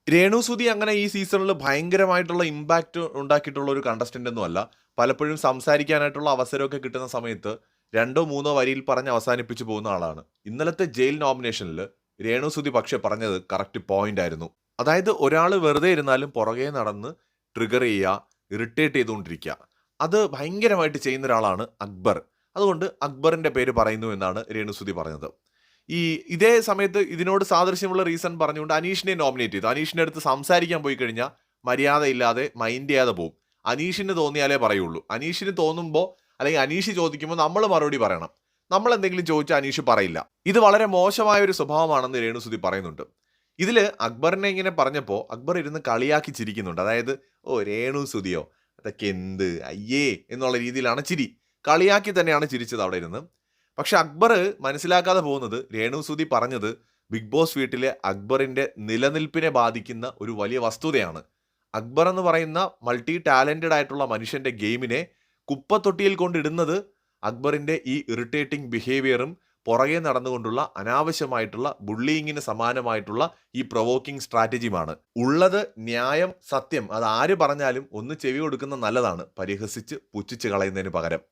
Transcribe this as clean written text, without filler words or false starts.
രേണു സുധി അങ്ങനെ ഈ സീസണിൽ ഭയങ്കരമായിട്ടുള്ള ഇമ്പാക്റ്റ് ഉണ്ടാക്കിയിട്ടുള്ള ഒരു കണ്ടസ്റ്റന്റ് ഒന്നും അല്ല. പലപ്പോഴും സംസാരിക്കാനായിട്ടുള്ള അവസരമൊക്കെ കിട്ടുന്ന സമയത്ത് രണ്ടോ മൂന്നോ വരിയിൽ പറഞ്ഞ് അവസാനിപ്പിച്ചു പോകുന്ന ആളാണ്. ഇന്നലത്തെ ജയിൽ നോമിനേഷനിൽ രേണു സുധി പക്ഷെ പറഞ്ഞത് കറക്റ്റ് പോയിന്റ് ആയിരുന്നു. അതായത് ഒരാൾ വെറുതെ ഇരുന്നാലും പുറകെ നടന്ന് ട്രിഗർ ചെയ്യുക, ഇറിറ്റേറ്റ് ചെയ്തുകൊണ്ടിരിക്കുക. അത് ഭയങ്കരമായിട്ട് ചെയ്യുന്ന ഒരാളാണ് അക്ബർ. അതുകൊണ്ട് അക്ബറിന്റെ പേര് പറയുന്നു എന്നാണ് രേണു സുധി പറഞ്ഞത്. ഈ ഇതേ സമയത്ത് ഇതിനോട് സാദൃശ്യമുള്ള റീസൺ പറഞ്ഞുകൊണ്ട് അനീഷിനെ നോമിനേറ്റ് ചെയ്തു. അനീഷിന്റെ അടുത്ത് സംസാരിക്കാൻ പോയി കഴിഞ്ഞാൽ മര്യാദയില്ലാതെ മൈൻഡ് ചെയ്യാതെ പോകും. അനീഷിന് തോന്നിയാലേ പറയുള്ളൂ. അനീഷിന് തോന്നുമ്പോൾ അല്ലെങ്കിൽ അനീഷ് ചോദിക്കുമ്പോൾ നമ്മൾ മറുപടി പറയണം. നമ്മൾ എന്തെങ്കിലും ചോദിച്ചാൽ അനീഷ് പറയില്ല. ഇത് വളരെ മോശമായ ഒരു സ്വഭാവമാണെന്ന് രേണുസുതി പറയുന്നുണ്ട്. ഇതില് അക്ബറിനെ ഇങ്ങനെ പറഞ്ഞപ്പോൾ അക്ബർ ഇരുന്ന് കളിയാക്കി ചിരിക്കുന്നുണ്ട്. അതായത് രേണുസുതിയോ അതൊക്കെ എന്ത് അയ്യേ എന്നുള്ള രീതിയിലാണ് ചിരി. കളിയാക്കി തന്നെയാണ് ചിരിച്ചത് അവിടെ ഇരുന്ന്. പക്ഷെ അക്ബർ മനസ്സിലാക്കാതെ പോകുന്നത് രേണുസുതി പറഞ്ഞത് ബിഗ് ബോസ് വീട്ടിലെ അക്ബറിന്റെ നിലനിൽപ്പിനെ ബാധിക്കുന്ന ഒരു വലിയ വസ്തുതയാണ്. അക്ബർ എന്ന് പറയുന്ന മൾട്ടി ടാലന്റഡ് ആയിട്ടുള്ള മനുഷ്യന്റെ ഗെയിമിനെ കുപ്പത്തൊട്ടിയിൽ കൊണ്ടിടുന്നത് അക്ബറിന്റെ ഈ ഇറിറ്റേറ്റിംഗ് ബിഹേവിയറും പുറകെ നടന്നുകൊണ്ടുള്ള അനാവശ്യമായിട്ടുള്ള ബുള്ളിയിങ്ങിന് സമാനമായിട്ടുള്ള ഈ പ്രൊവോക്കിംഗ് സ്ട്രാറ്റജിയുമാണ്. ഉള്ളത് ന്യായം, സത്യം, അത് ആര് പറഞ്ഞാലും ഒന്ന് ചെവി കൊടുക്കുന്ന നല്ലതാണ്, പരിഹസിച്ച് പുച്ഛിച്ച് കളയുന്നതിന് പകരം.